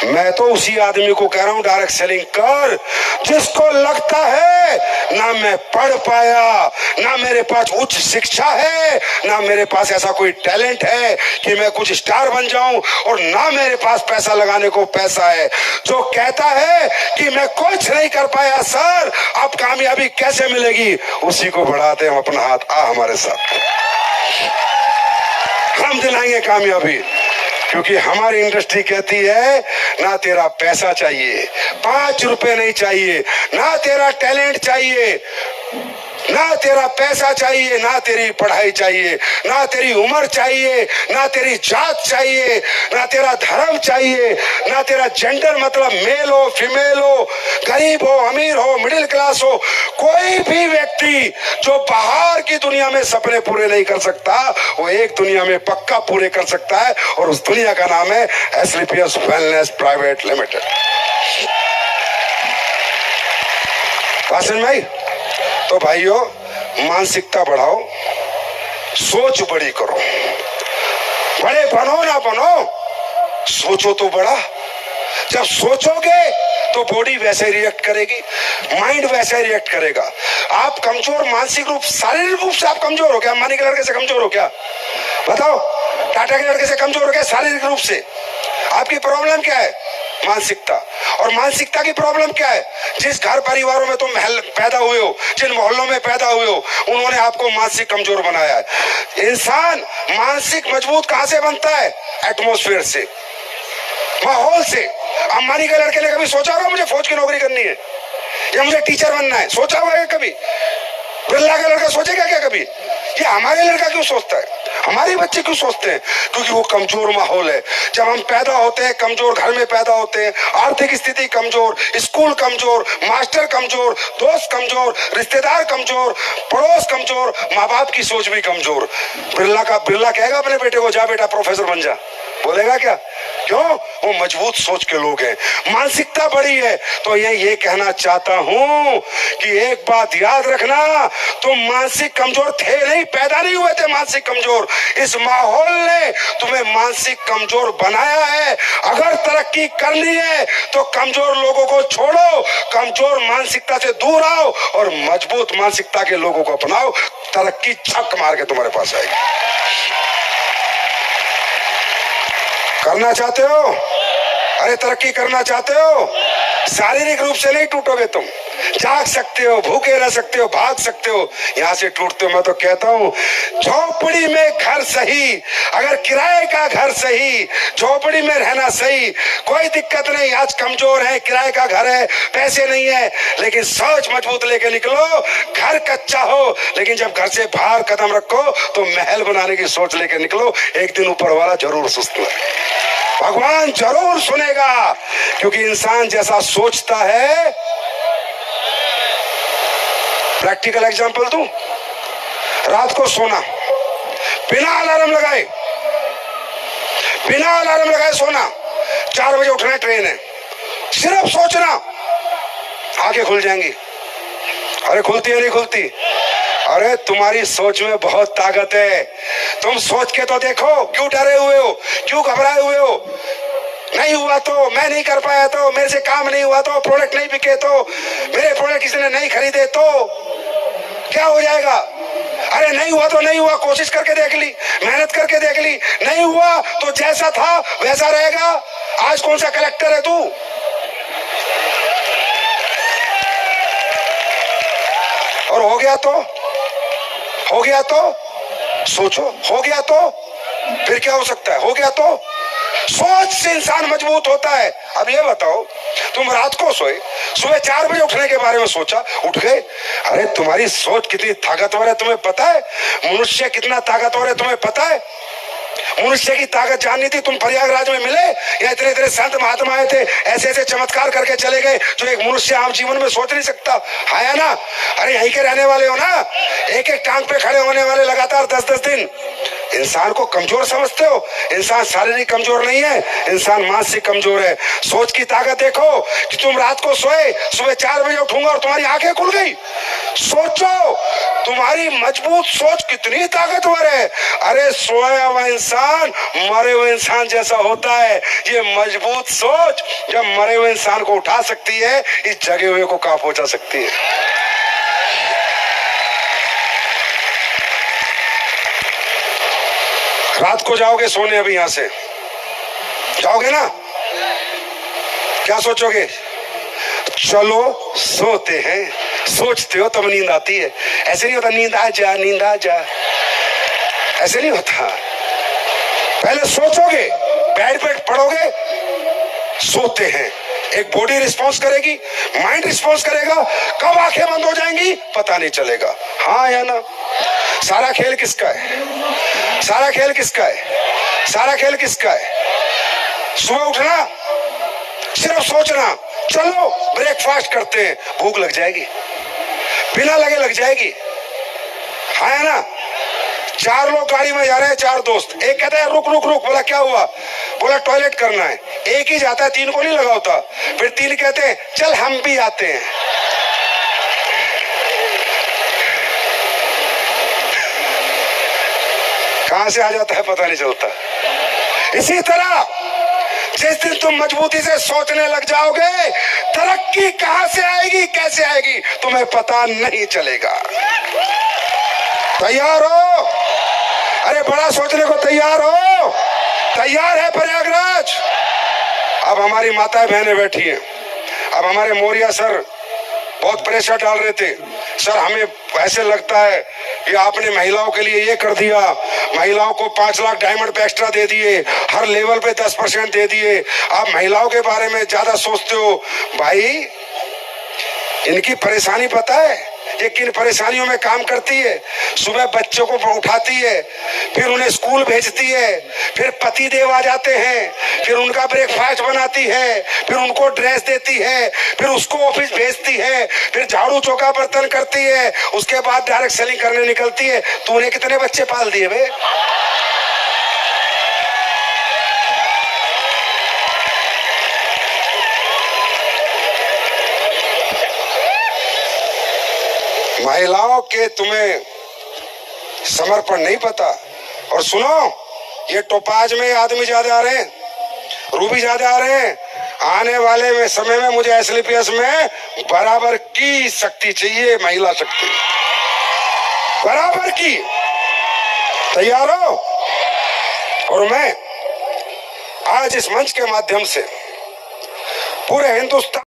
मैं तो उसी आदमी को कह रहा हूं डायरेक्ट सेलिंग कर जिसको लगता है ना मैं पढ़ पाया, ना मेरे पास उच्च शिक्षा है, ना मेरे पास ऐसा कोई टैलेंट है कि मैं कुछ स्टार बन जाऊं, और ना मेरे पास पैसा लगाने को पैसा है। जो कहता है कि मैं कुछ नहीं कर पाया सर, अब कामयाबी कैसे मिलेगी, उसी को बढ़ाते हम अपना हाथ, आ हमारे साथ, हम दिलाएंगे कामयाबी। क्योंकि हमारी इंडस्ट्री कहती है ना तेरा पैसा चाहिए, 5 रुपए नहीं चाहिए, ना तेरा टैलेंट चाहिए, ना तेरा पैसा चाहिए, ना तेरी पढ़ाई चाहिए, ना तेरी उम्र चाहिए, ना तेरी जात चाहिए, ना तेरा धर्म चाहिए, ना तेरा जेंडर मतलब मेल हो फीमेल हो, गरीब हो अमीर हो मिडिल क्लास हो। कोई भी व्यक्ति जो बाहर की दुनिया में सपने पूरे नहीं कर सकता, वो एक दुनिया में पक्का पूरे कर सकता है, और उस दुनिया का नाम है Asclepius wellness private limited. Vasan भाई, तो भाइयों मानसिकता बढ़ाओ, सोच बड़ी करो, बड़े बनो ना बनो, सोचो तो बड़ा। जब सोचोगे तो बॉडी वैसे रिएक्ट करेगी, माइंड वैसे रिएक्ट करेगा। आप कमजोर मानसिक रूप, शारीरिक रूप से आप कमजोर हो क्या? अंबानी के लड़के से कमजोर हो क्या? बताओ, टाटा के लड़के से कमजोर हो क्या शारीरिक रूप से? आपकी प्रॉब्लम क्या है? मानसिकता। और मानसिकता की प्रॉब्लम क्या है? जिस घर परिवारों में तुम पैदा हुए हो, जिन मोहल्लों में पैदा हुए हो, उन्होंने आपको मानसिक कमजोर बनाया है। इंसान मानसिक मजबूत कहां से बनता है? एटमॉस्फेयर से, माहौल से। अंबानी के लड़के ने कभी सोचा होगा मुझे फौज की नौकरी करनी है या मुझे टीचर बनना है? सोचा होगा कभी? बिरला का लड़का सोचेगा क्या कभी? ये हमारे लड़का क्यों सोचता है, हमारे बच्चे क्यों सोचते हैं? क्योंकि वो कमजोर माहौल है। जब हम पैदा होते हैं कमजोर घर में पैदा होते हैं, आर्थिक स्थिति कमजोर, स्कूल कमजोर, मास्टर कमजोर, दोस्त कमजोर, रिश्तेदार कमजोर, पड़ोस कमजोर, माँ बाप की सोच भी कमजोर। बिरला कहेगा अपने बेटे को जा बेटा प्रोफेसर बन जा, बोलेगा क्या? क्यों? वो मजबूत सोच के लोग हैं, मानसिकता बड़ी है। तो ये कहना चाहता हूं कि एक बात याद रखना, तुम मानसिक कमजोर थे नहीं, पैदा नहीं हुए थे मानसिक कमजोर, इस माहौल ने तुम्हें मानसिक कमजोर बनाया है। अगर तरक्की करनी है तो कमजोर लोगों को छोड़ो, कमजोर मानसिकता से दूर आओ और मजबूत मानसिकता के लोगों को अपनाओ, तरक्की छक मार के तुम्हारे पास आएगी। करना चाहते हो? अरे तरक्की करना चाहते हो? शारीरिक रूप से नहीं टूटोगे तुम, जाग सकते हो, भूखे रह सकते हो, भाग सकते हो, यहां से टूटते हो। मैं तो कहता हूं झोपड़ी में घर सही, अगर किराए का घर सही, झोपड़ी में रहना सही, कोई दिक्कत नहीं। आज कमजोर है, किराए का घर है, पैसे नहीं है, लेकिन सोच मजबूत लेके निकलो। घर कच्चा हो लेकिन जब घर से बाहर कदम रखो तो महल बनाने की सोच लेके निकलो। एक दिन ऊपर वाला जरूर सुस्त है, भगवान जरूर सुनेगा, क्योंकि इंसान जैसा सोचता है। प्रैक्टिकल एग्जांपल दूं, रात को सोना बिना अलार्म लगाए सोना, 4 बजे उठना ट्रेन है, सिर्फ सोचना, आंखें खुल जाएंगी। अरे खुलती है नहीं खुलती? अरे तुम्हारी सोच में बहुत ताकत है, तुम सोच के तो देखो। क्यों डरे हुए हो, क्यों घबराए हुए हो? नहीं हुआ तो, मैं नहीं कर पाया तो, मेरे से काम नहीं हुआ तो, प्रोडक्ट नहीं बिके तो, मेरे प्रोडक्ट किसी ने नहीं खरीदे तो क्या हो जाएगा? अरे नहीं हुआ तो नहीं हुआ, कोशिश करके देख ली, मेहनत करके देख ली, नहीं हुआ तो जैसा था वैसा रहेगा। आज कौन सा कलेक्टर है तू? और हो गया तो सोचो, हो गया तो फिर क्या हो सकता है? हो गया तो सोच से इंसान मजबूत होता है। अब ये बताओ, तुम रात को सोए, सुबह 4 बजे उठने के बारे में सोचा, उठ गए। अरे तुम्हारी सोच कितनी ताकतवर है तुम्हें पता है? मनुष्य कितना ताकतवर है तुम्हें पता है? मनुष्य की ताकत जाननी थी, तुम प्रयागराज में मिले या इतने इतने संत महात्मा आए थे, ऐसे ऐसे चमत्कार करके चले गए जो एक मनुष्य आम जीवन में सोच नहीं सकता, है ना? अरे यहीं के रहने वाले हो ना, एक एक टांग पे खड़े होने वाले लगातार 10-10 दिन, इंसान को कमजोर समझते हो। इंसान शारीरिक कमजोर नहीं है, इंसान मानसिक कमजोर है। सोच की ताकत देखो कि तुम रात को सोए, सुबह 4 बजे उठूंगा और तुम्हारी आंखें खुल गई। सोचो, तुम्हारी मजबूत सोच कितनी ताकतवर है। अरे सोया हुआ इंसान मरे हुए इंसान जैसा होता है। ये मजबूत सोच जब मरे हुए इंसान को उठा सकती है, इस जगे हुए को कहां पहुंचा सकती है। रात को जाओगे सोने, अभी यहां से जाओगे ना, क्या सोचोगे? चलो सोते हैं, सोचते हो तब नींद आती है। ऐसे नहीं होता नींद आ जा, नींद आ जा, ऐसे नहीं होता। पहले सोचोगे, बेड पे पड़ोगे, सोते हैं, एक बॉडी रिस्पॉन्स करेगी, माइंड रिस्पॉन्स करेगा। कब आंखें बंद हो जाएंगी पता नहीं चलेगा। हाँ या ना? सारा खेल किसका है? सारा खेल किसका है? सारा खेल किसका है? सुबह उठना, सिर्फ सोचना, चलो ब्रेकफास्ट करते हैं, भूख लग जाएगी, बिना लगे लग जाएगी। हाँ या ना? 4 लोग गाड़ी में जा रहे हैं, 4 दोस्त। एक कहता है रुक रुक रुक, बोला क्या हुआ? बोला टॉयलेट करना है। एक ही जाता है, 3 को नहीं लगा होता। फिर 3 कहते हैं चल हम भी आते हैं। कहां से आ जाता है पता नहीं चलता। इसी तरह जिस दिन तुम मजबूती से सोचने लग जाओगे, तरक्की कहां से आएगी, कैसे आएगी, तुम्हें पता नहीं चलेगा। तैयार हो? अरे बड़ा सोचने को तैयार हो? तैयार है प्रयागराज? अब हमारी माताएं बहनें बैठी हैं। अब हमारे मौर्या सर बहुत प्रेशर डाल रहे थे, सर हमें ऐसे लगता है कि आपने महिलाओं के लिए ये कर दिया, महिलाओं को 5 लाख डायमंड पे एक्स्ट्रा दे दिए, हर लेवल पे 10% दे दिए, आप महिलाओं के बारे में ज्यादा सोचते हो। भाई इनकी परेशानी पता है, ये किन परेशानियों में काम करती है? सुबह बच्चों को उठाती है, फिर उन्हें स्कूल भेजती है, फिर पति देव आ जाते हैं, फिर उनका ब्रेकफास्ट बनाती है, फिर उनको ड्रेस देती है, फिर उसको ऑफिस भेजती है, फिर झाड़ू चौका बर्तन करती है, उसके बाद डायरेक्ट सेलिंग करने निकलती है। तूने कितने बच्चे पाल दिए बे? महिलाओं के तुम्हें समर्पण नहीं पता। और सुनो, ये टोपाज में आदमी ज्यादा आ रहे हैं, रूबी ज्यादा आ रहे हैं। आने वाले में समय में मुझे एसलीपीएस में बराबर की शक्ति चाहिए, महिला शक्ति बराबर की। तैयार हो? और मैं आज इस मंच के माध्यम से पूरे हिंदुस्तान